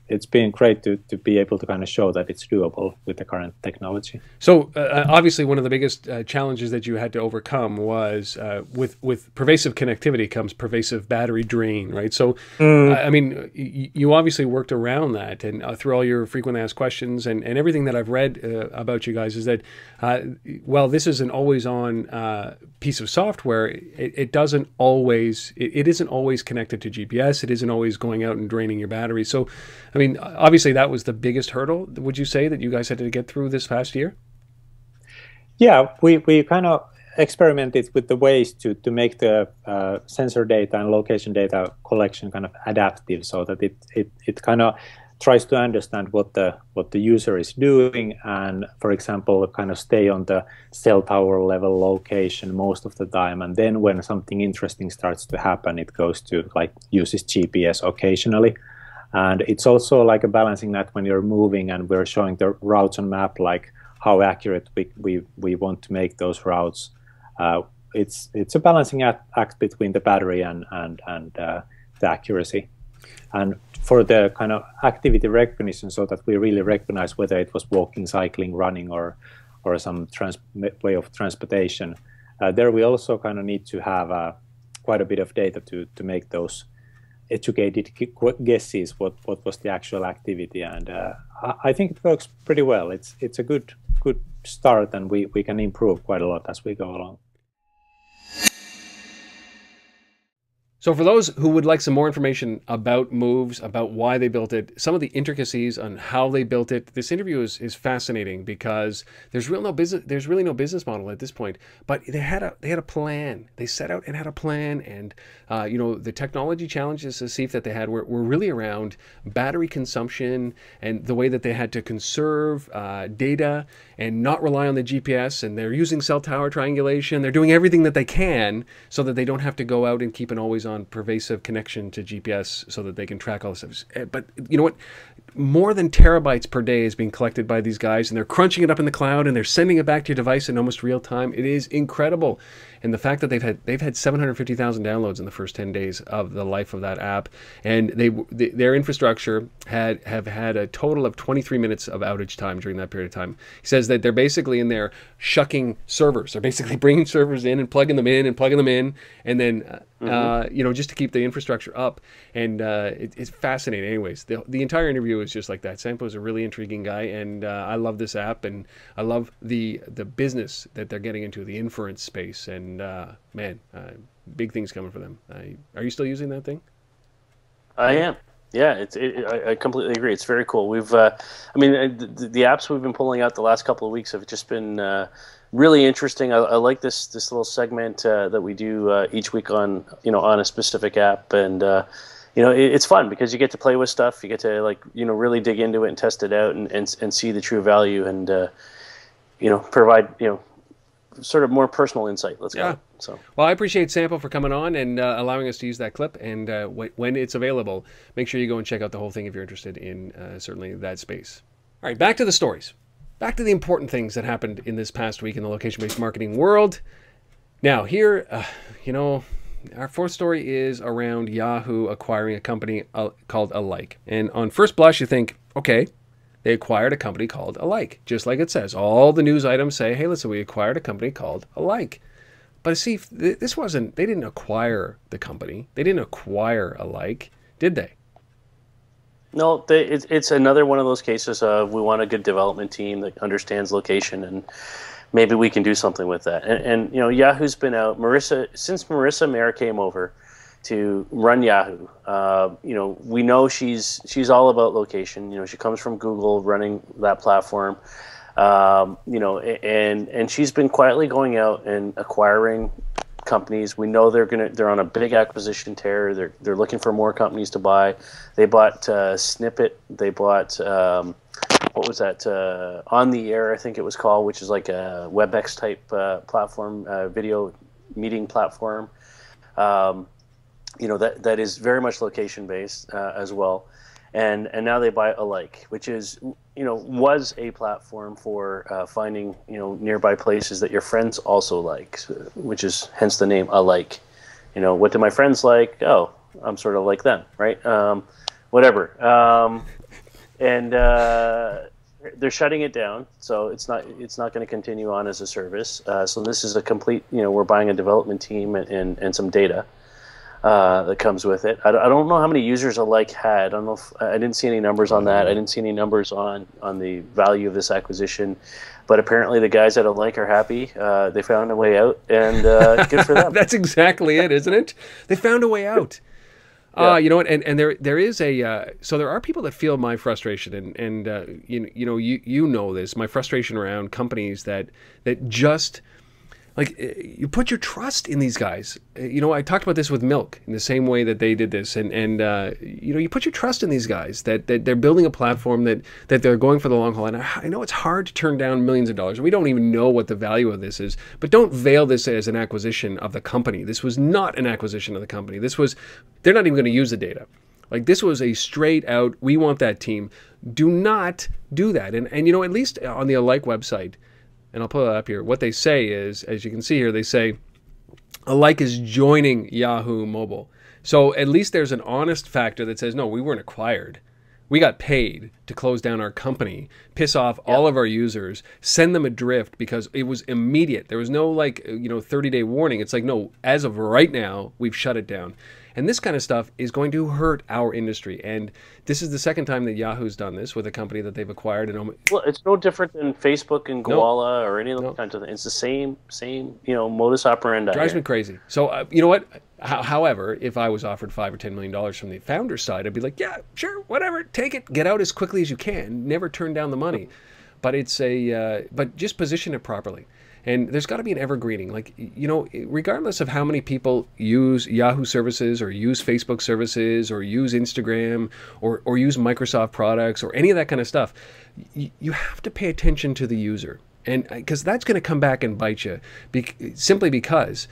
Speaker 3: it's been great to be able to kind of show that it's doable with the current technology.
Speaker 1: So obviously one of the biggest challenges that you had to overcome was with pervasive connectivity comes pervasive battery drain, right? So, I mean, you obviously worked around that, and through all your frequent asked questions and everything that I've read about you guys is that, well, this is an always on piece of software. It isn't always connected to GPS. It isn't always going out and draining your battery. So, I mean, obviously that was the biggest hurdle, would you say, that you guys had to get through this past year?
Speaker 3: Yeah, we kind of experimented with the ways to make the sensor data and location data collection kind of adaptive, so that it kind of tries to understand what the user is doing, and for example kind of stay on the cell tower level location most of the time, and then when something interesting starts to happen, it goes to like uses GPS occasionally. And it's also like a balancing act when you're moving and we're showing the routes on map, like how accurate we want to make those routes. It's a balancing act between the battery and the accuracy. And for the kind of activity recognition, so that we really recognize whether it was walking, cycling, running, or some way of transportation, there we also kind of need to have quite a bit of data to make those educated guesses what was the actual activity, and I think it works pretty well. It's a good start, and we can improve quite a lot as we go along.
Speaker 1: So for those who would like some more information about Moves, about why they built it, some of the intricacies on how they built it, this interview is fascinating because there's really no business model at this point. But they had a plan. They set out and had a plan, and the technology challenges, Asif, that they had were really around battery consumption and the way that they had to conserve data and not rely on the GPS. And they're using cell tower triangulation. They're doing everything that they can so that they don't have to go out and keep an always on pervasive connection to GPS so that they can track all this stuff. But you know what? More than terabytes per day is being collected by these guys, and they're crunching it up in the cloud and they're sending it back to your device in almost real time. It is incredible. And the fact that they've had 750,000 downloads in the first 10 days of the life of that app, and their infrastructure have had a total of 23 minutes of outage time during that period of time. He says that they're basically in there shucking servers. They're basically bringing servers in and plugging them in, and then just to keep the infrastructure up. And it's fascinating. Anyways, the entire interview is just like that. Sampo is a really intriguing guy, and I love this app, and I love the business that they're getting into, the inference space, and big things coming for them. Are you still using that thing?
Speaker 2: I am. Yeah, I completely agree. It's very cool. We've, the apps we've been pulling out the last couple of weeks have just been really interesting. I like this little segment that we do each week on a specific app, and it's fun because you get to play with stuff. You get to really dig into it and test it out and see the true value and provide sort of more personal insight. Let's go. So,
Speaker 1: well, I appreciate Sampo for coming on and allowing us to use that clip. And when it's available, make sure you go and check out the whole thing if you're interested in certainly that space. All right, back to the stories. Back to the important things that happened in this past week in the location-based marketing world. Now, here, our fourth story is around Yahoo acquiring a company called Alike. And on first blush, you think, okay, they acquired a company called Alike, just like it says. All the news items say, hey, listen, we acquired a company called Alike. But see, they didn't acquire the company. They didn't acquire Alike, did they?
Speaker 2: No, it's another one of those cases of we want a good development team that understands location, and maybe we can do something with that. And Yahoo's been out. Since Marissa Mayer came over to run Yahoo, we know she's all about location. She comes from Google, running that platform. And she's been quietly going out and acquiring companies. We know they're on a big acquisition tear. They're looking for more companies to buy. They bought Snippet. They bought what was that? On the Air, I think it was called, which is like a WebEx type platform, video meeting platform. That is very much location based as well. And now they buy Alike, which is was a platform for finding nearby places that your friends also like, which is hence the name Alike. What do my friends like? Oh, I'm sort of like them, right? Whatever. And they're shutting it down, so it's not going to continue on as a service. So this is a complete. We're buying a development team and some data. That comes with it. I don't know how many users Alike had. I don't know I didn't see any numbers on that. I didn't see any numbers on the value of this acquisition. But apparently the guys at Alike are happy. They found a way out, and good for them.
Speaker 1: That's exactly it, isn't it? They found a way out.
Speaker 2: Yeah.
Speaker 1: You know what? And there is a so there are people that feel my frustration, and you know this, my frustration around companies that just. Like, you put your trust in these guys. I talked about this with Milk in the same way that they did this. And you put your trust in these guys, that they're building a platform, that they're going for the long haul. And I know it's hard to turn down millions of dollars. We don't even know what the value of this is. But don't veil this as an acquisition of the company. This was not an acquisition of the company. They're not even going to use the data. Like, this was a straight out, we want that team. Do not do that. And at least on the Alike website, and I'll pull it up here, what they say is, as you can see here, they say Alike is joining Yahoo Mobile. So at least there's an honest factor that says, no, we weren't acquired. We got paid to close down our company, piss off all of our users, send them adrift because it was immediate. There was no like, 30-day warning. It's like, no, as of right now, we've shut it down. And this kind of stuff is going to hurt our industry. And this is the second time that Yahoo's done this with a company that they've acquired. Well,
Speaker 2: it's no different than Facebook and Koala or any of those kinds of things. It's the same, modus operandi.
Speaker 1: Drives me crazy. So, you know what? However, if I was offered $5 or $10 million from the founder's side, I'd be like, yeah, sure, whatever, take it, get out as quickly as you can, never turn down the money. But but just position it properly. And there's got to be an evergreening. Like, regardless of how many people use Yahoo services or use Facebook services or use Instagram or use Microsoft products or any of that kind of stuff, you have to pay attention to the user. And because that's going to come back and bite you, simply because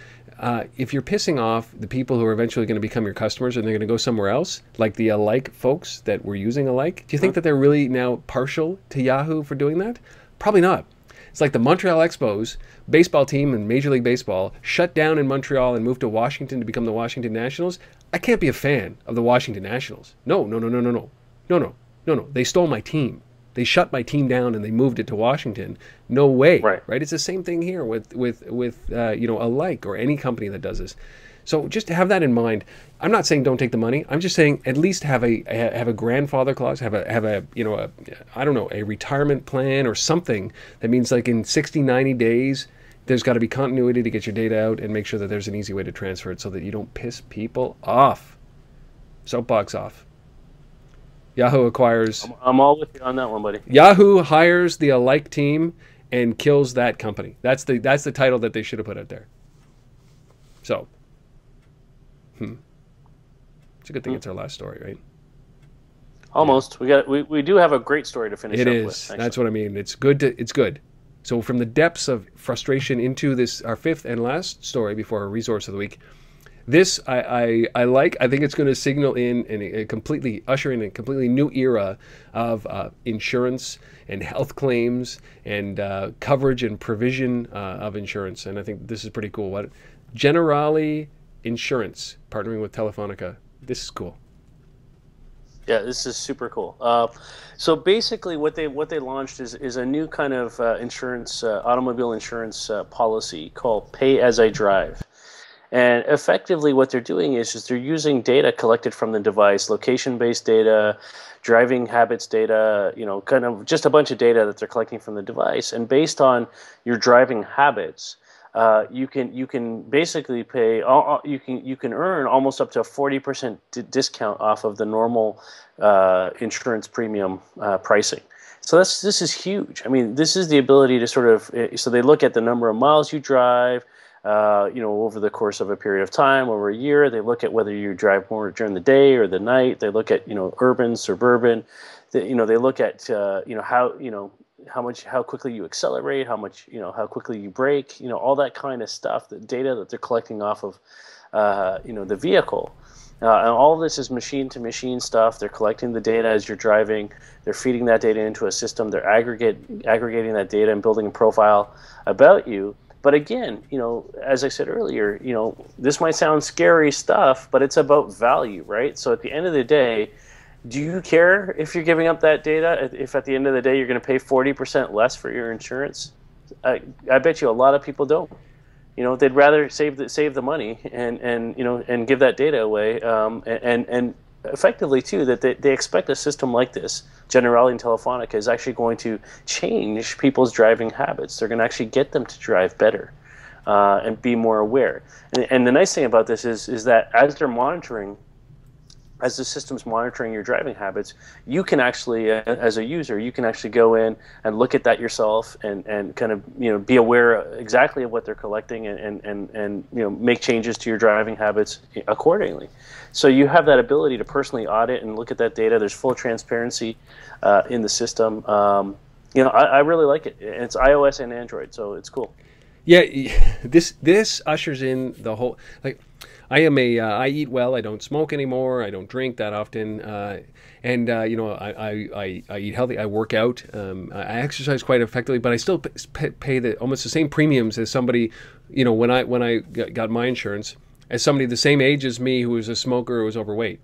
Speaker 1: if you're pissing off the people who are eventually going to become your customers and they're going to go somewhere else, like the alike folks that were using alike, do you think that they're really now partial to Yahoo for doing that? Probably not. It's like the Montreal Expos baseball team in Major League Baseball shut down in Montreal and moved to Washington to become the Washington Nationals. I can't be a fan of the Washington Nationals. No. They stole my team. They shut my team down and they moved it to Washington. No way, right? It's the same thing here with alike or any company that does this. So just have that in mind. I'm not saying don't take the money. I'm just saying at least have a grandfather clause, have a a retirement plan or something that means like in 60, 90 days, there's got to be continuity to get your data out and make sure that there's an easy way to transfer it so that you don't piss people off. Soapbox off. Yahoo acquires.
Speaker 2: I'm all with you on that one, buddy.
Speaker 1: Yahoo hires the alike team and kills that company. That's the title that they should have put out there. So. It's a good thing it's our last story, right?
Speaker 2: Almost. Yeah. We do have a great story to finish up with.
Speaker 1: It is. That's what I mean. It's good. So from the depths of frustration into this, our fifth and last story before our resource of the week. This I like. I think it's going to signal in and usher in a completely new era of insurance and health claims and coverage and provision of insurance. And I think this is pretty cool. Generali Insurance partnering with Telefonica. This is cool.
Speaker 2: Yeah, this is super cool. So basically, what they launched is a new kind of insurance, automobile insurance policy called Pay as I Drive. And effectively, what they're doing is they're using data collected from the device, location-based data, driving habits data, kind of just a bunch of data that they're collecting from the device, and based on your driving habits. You can basically pay. You can earn almost up to a 40% discount off of the normal insurance premium pricing. So this is huge. I mean, this is the ability to sort of. So they look at the number of miles you drive, over the course of a period of time, over a year. They look at whether you drive more during the day or the night. They look at urban, suburban. They look at how quickly you accelerate, how quickly you brake, all that kind of stuff, the data that they're collecting off of, the vehicle. And all of this is machine-to-machine stuff. They're collecting the data as you're driving. They're feeding that data into a system. They're aggregating that data and building a profile about you. But again, as I said earlier, this might sound scary stuff, but it's about value, right? So at the end of the day, do you care if you're giving up that data? If at the end of the day you're going to pay 40% less for your insurance? I bet you a lot of people don't. They'd rather save the money and give that data away. And effectively too, that they expect a system like this, Generali and Telefonica, is actually going to change people's driving habits. They're going to actually get them to drive better and be more aware. And the nice thing about this is that as they're monitoring. As the system's monitoring your driving habits, you can actually, as a user, you can actually go in and look at that yourself and kind of be aware exactly of what they're collecting and make changes to your driving habits accordingly. So you have that ability to personally audit and look at that data. There's full transparency in the system. I really like it. And it's iOS and Android, so it's cool.
Speaker 1: Yeah, this ushers in the whole I eat well. I don't smoke anymore. I don't drink that often, I eat healthy. I work out. I exercise quite effectively, but I still pay almost the same premiums as somebody. When I got my insurance, as somebody the same age as me who was a smoker who was overweight.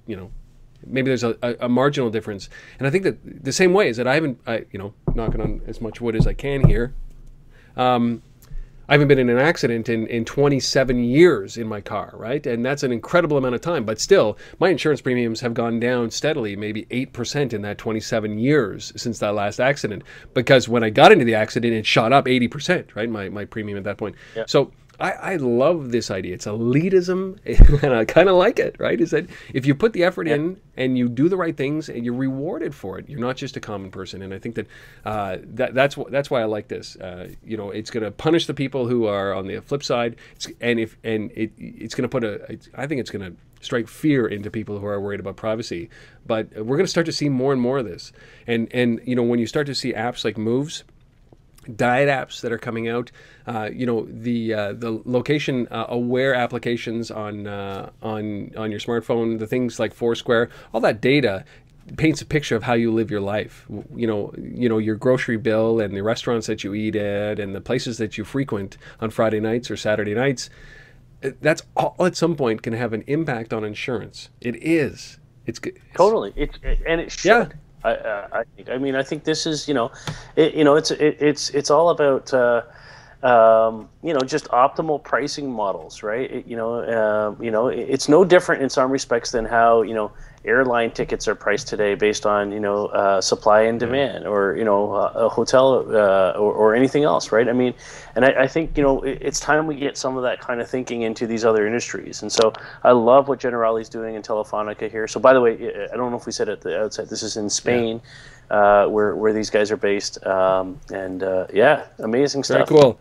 Speaker 1: maybe there's a marginal difference. And I think that the same way is that I knocking on as much wood as I can here. I haven't been in an accident in 27 years in my car, right? And that's an incredible amount of time. But still, my insurance premiums have gone down steadily, maybe 8% in that 27 years since that last accident. Because when I got into the accident, it shot up 80%, right? My premium at that point. Yeah. So I love this idea. It's elitism, and I kind of like it, right? Is that if you put the effort in and you do the right things and you're rewarded for it, you're not just a common person. And I think that, that's why I like this. It's going to punish the people who are on the flip side, it's going to put I think it's going to strike fear into people who are worried about privacy. But we're going to start to see more and more of this. And when you start to see apps like Moves, diet apps that are coming out, the location aware applications on your smartphone, the things like Foursquare, all that data paints a picture of how you live your life. Your grocery bill and the restaurants that you eat at and the places that you frequent on Friday nights or Saturday nights. That's all at some point can have an impact on insurance. It is. It's
Speaker 2: totally. It should. Yeah. I think this is, it's all about, just optimal pricing models, right? It's no different in some respects than how, airline tickets are priced today based on, supply and demand, or, a hotel or anything else, right? I mean, and I think, it's time we get some of that kind of thinking into these other industries. And so I love what Generali's doing in Telefonica here. So by the way, I don't know if we said at the outset, this is in Spain, where these guys are based. Amazing stuff.
Speaker 1: Very cool.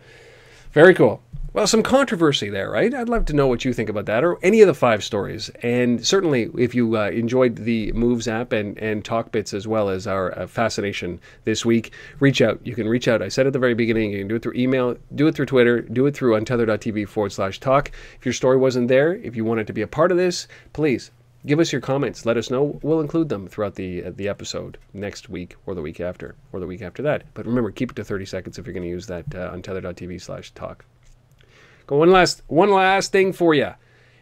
Speaker 1: Very cool. Well, some controversy there, right? I'd love to know what you think about that, or any of the 5 stories. And certainly, if you enjoyed the Moves app and Talkbits, as well as our Fascination this week, reach out. You can reach out. I said at the very beginning, you can do it through email, do it through Twitter, do it through untether.tv/talk. If your story wasn't there, if you wanted to be a part of this, please give us your comments. Let us know. We'll include them throughout the episode next week, or the week after, or the week after that. But remember, keep it to 30 seconds if you're going to use that untether.tv/talk. Go one last thing for you.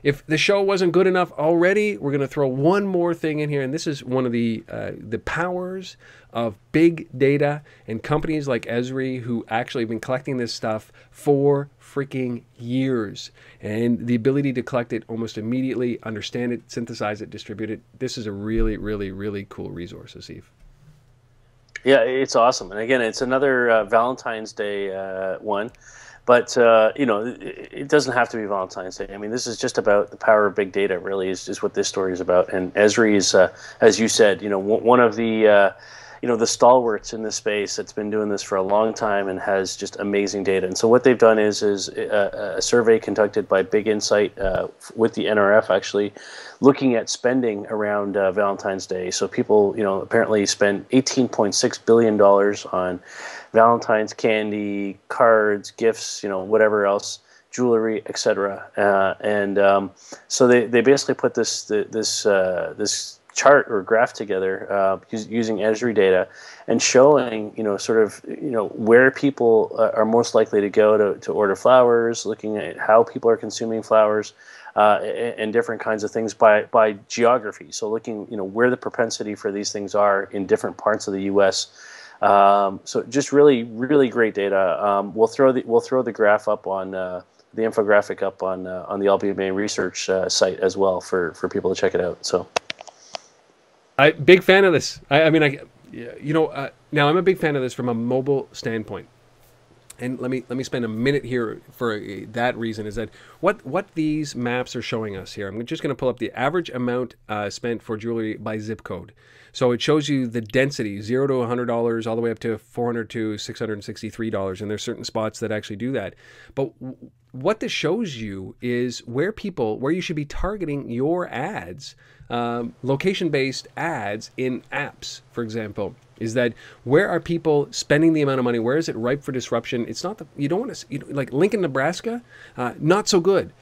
Speaker 1: If the show wasn't good enough already, we're going to throw one more thing in here, and this is one of the powers of big data and companies like ESRI, who actually have been collecting this stuff for freaking years, and the ability to collect it almost immediately, understand it, synthesize it, distribute it. This is a really, really, really cool resource, Asif.
Speaker 2: Yeah, it's awesome. And again, it's another Valentine's Day one. But, it doesn't have to be Valentine's Day. I mean, this is just about the power of big data, really, is what this story is about. And ESRI is, as you said, one of the, the stalwarts in this space that's been doing this for a long time and has just amazing data. And so what they've done is a survey conducted by Big Insight with the NRF, actually, looking at spending around Valentine's Day. So people, apparently spent $18.6 billion on Valentine's candy, cards, gifts, whatever else, jewelry, etc. So they basically put this chart or graph together using ESRI data and showing where people are most likely to go to order flowers, looking at how people are consuming flowers, and different kinds of things by geography. So looking where the propensity for these things are in different parts of the U.S. So just really, really great data. We'll throw the graph up on the infographic up on the LBMA research site as well for people to check it out. So,
Speaker 1: big fan of this. Now I'm a big fan of this from a mobile standpoint. And let me spend a minute here for that reason, is that what these maps are showing us here. I'm just going to pull up the average amount spent for jewelry by zip code. So it shows you the density, $0 to $100, all the way up to $400 to $663, and there's certain spots that actually do that. But what this shows you is where you should be targeting your ads, location-based ads in apps, for example. Is that where are people spending the amount of money? Where is it ripe for disruption? It's not you don't want to, like Lincoln, Nebraska, not so good.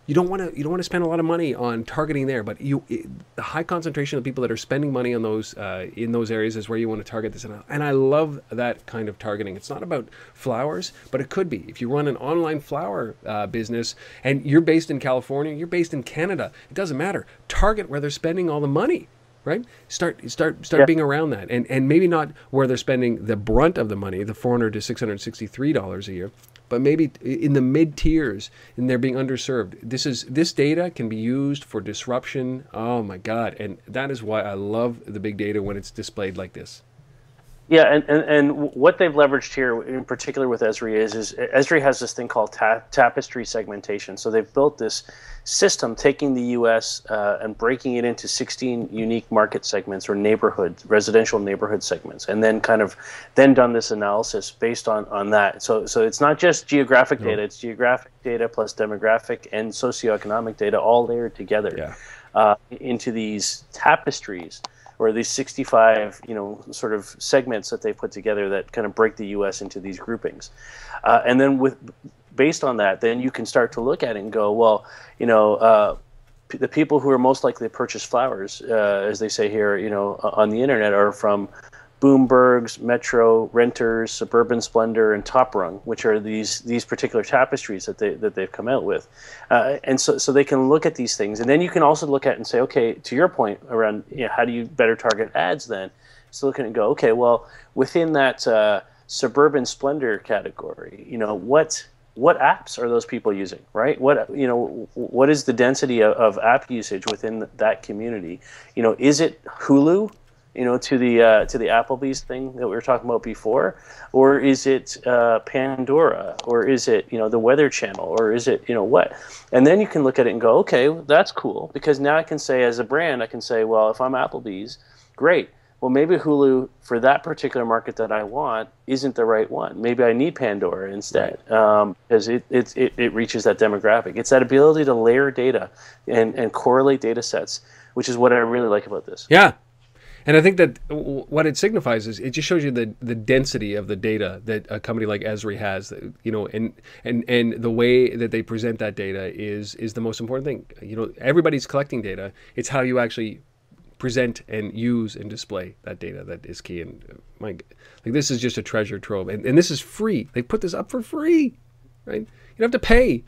Speaker 1: You don't want to spend a lot of money on targeting there, but the high concentration of people that are spending money on those in those areas is where you want to target this. And I love that kind of targeting. It's not about flowers, but it could be. If you run an online flower business and you're based in California, you're based in Canada, it doesn't matter. Target where they're spending all the money. right? Start being around that, and maybe not where they're spending the brunt of the money, the $400 to $663 a year, but maybe in the mid tiers, and they're being underserved. This data can be used for disruption. Oh my God! And that is why I love the big data when it's displayed like this.
Speaker 2: Yeah, and what they've leveraged here, in particular with ESRI, is ESRI has this thing called tapestry segmentation. So they've built this system, taking the U.S. And breaking it into 16 unique market segments or residential neighborhood segments, and then done this analysis based on that. So it's not just geographic data; it's geographic data plus demographic and socioeconomic data all layered together into these tapestries, or these 65, sort of segments that they put together that kind of break the U.S. into these groupings. And then based on that, then you can start to look at it and go, well, the people who are most likely to purchase flowers, as they say here, on the internet, are from Bloomberg's, Metro, Renters, Suburban Splendor, and Top Rung, which are these particular tapestries that they've come out with, and so they can look at these things, and then you can also look at it and say, okay, to your point around how do you better target ads then? So look at it and go, okay, well, within that Suburban Splendor category, what apps are those people using, right? What is the density of app usage within that community? Is it Hulu? To the Applebee's thing that we were talking about before, or is it Pandora, or is it the Weather Channel, or is it what? And then you can look at it and go, okay, that's cool, because now I can say, as a brand, I can say, well, if I'm Applebee's, great. Well, maybe Hulu for that particular market that I want isn't the right one. Maybe I need Pandora instead, because it reaches that demographic. It's that ability to layer data and correlate data sets, which is what I really like about this.
Speaker 1: Yeah. And I think that what it signifies is it just shows you the density of the data that a company like ESRI has, and the way that they present that data is the most important thing. Everybody's collecting data. It's how you actually present and use and display that data that is key. And this is just a treasure trove. And this is free. They put this up for free, right? You don't have to pay.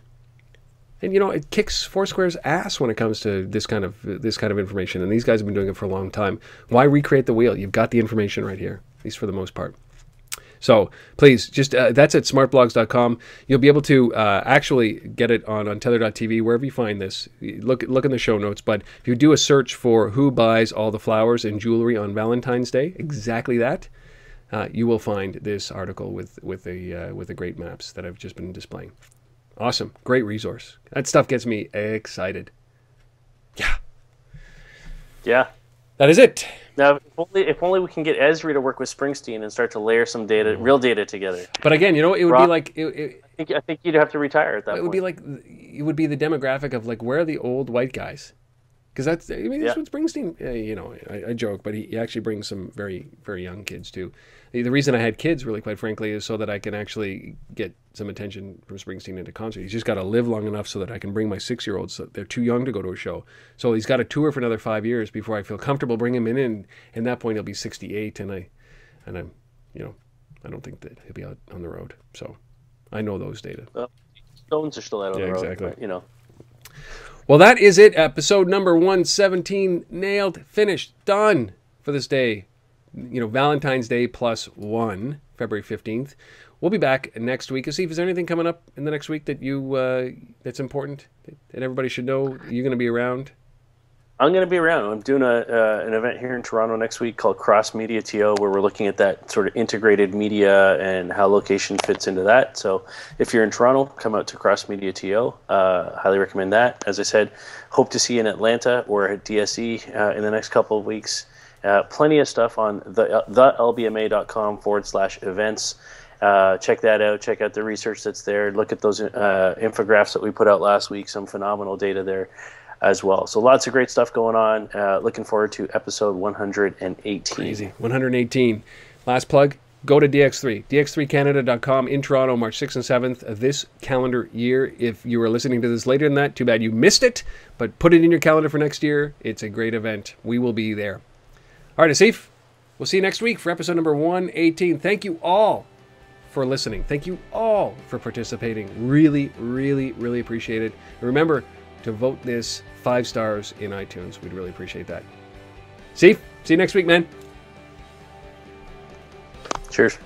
Speaker 1: And it kicks Foursquare's ass when it comes to this kind of information. And these guys have been doing it for a long time. Why recreate the wheel? You've got the information right here, at least for the most part. So please, just that's at smartblogs.com. You'll be able to actually get it on Tether.tv, wherever you find this. Look in the show notes. But if you do a search for who buys all the flowers and jewelry on Valentine's Day, exactly that, you will find this article with the great maps that I've just been displaying. Awesome. Great resource. That stuff gets me excited. Yeah.
Speaker 2: Yeah.
Speaker 1: That is it.
Speaker 2: Now, if only we can get ESRI to work with Springsteen and start to layer some data, real data together.
Speaker 1: But again, it would
Speaker 2: Rob,
Speaker 1: be like...
Speaker 2: I think you'd have to retire at that point.
Speaker 1: It would be the demographic of, where are the old white guys? Because that's what Springsteen, I joke, but he actually brings some very, very young kids too. The reason I had kids, really, quite frankly, is so that I can actually get some attention from Springsteen into concert. He's just got to live long enough so that I can bring my 6-year-olds. So they're too young to go to a show. So he's got to tour for another 5 years before I feel comfortable bringing him in. And at that point, he'll be 68, and I don't think that he'll be out on the road. So I know those data.
Speaker 2: Well, Stones are still out on the road.
Speaker 1: Exactly.
Speaker 2: But,
Speaker 1: Well, that is it. Episode number 117, nailed, finished, done for this day. Valentine's Day +1, February 15th. We'll be back next week. Asif, is there anything coming up in the next week that that's important that everybody should know? You're going to be around?
Speaker 2: I'm going to be around. I'm doing an event here in Toronto next week called Cross Media TO, where we're looking at that sort of integrated media and how location fits into that. So if you're in Toronto, come out to Cross Media TO. Highly recommend that. As I said, hope to see you in Atlanta or at DSE in the next couple of weeks. Plenty of stuff on thelbma.com/events. Check that out. Check out the research that's there. Look at those infographics that we put out last week. Some phenomenal data there as well. So lots of great stuff going on. Looking forward to episode 118.
Speaker 1: Crazy. 118. Last plug, go to DX3. DX3Canada.com in Toronto, March 6th and 7th of this calendar year. If you are listening to this later than that, too bad you missed it. But put it in your calendar for next year. It's a great event. We will be there. All right, Asif, we'll see you next week for episode number 118. Thank you all for listening. Thank you all for participating. Really, really, really appreciate it. And remember to vote this 5 stars in iTunes. We'd really appreciate that. See you next week, man.
Speaker 2: Cheers.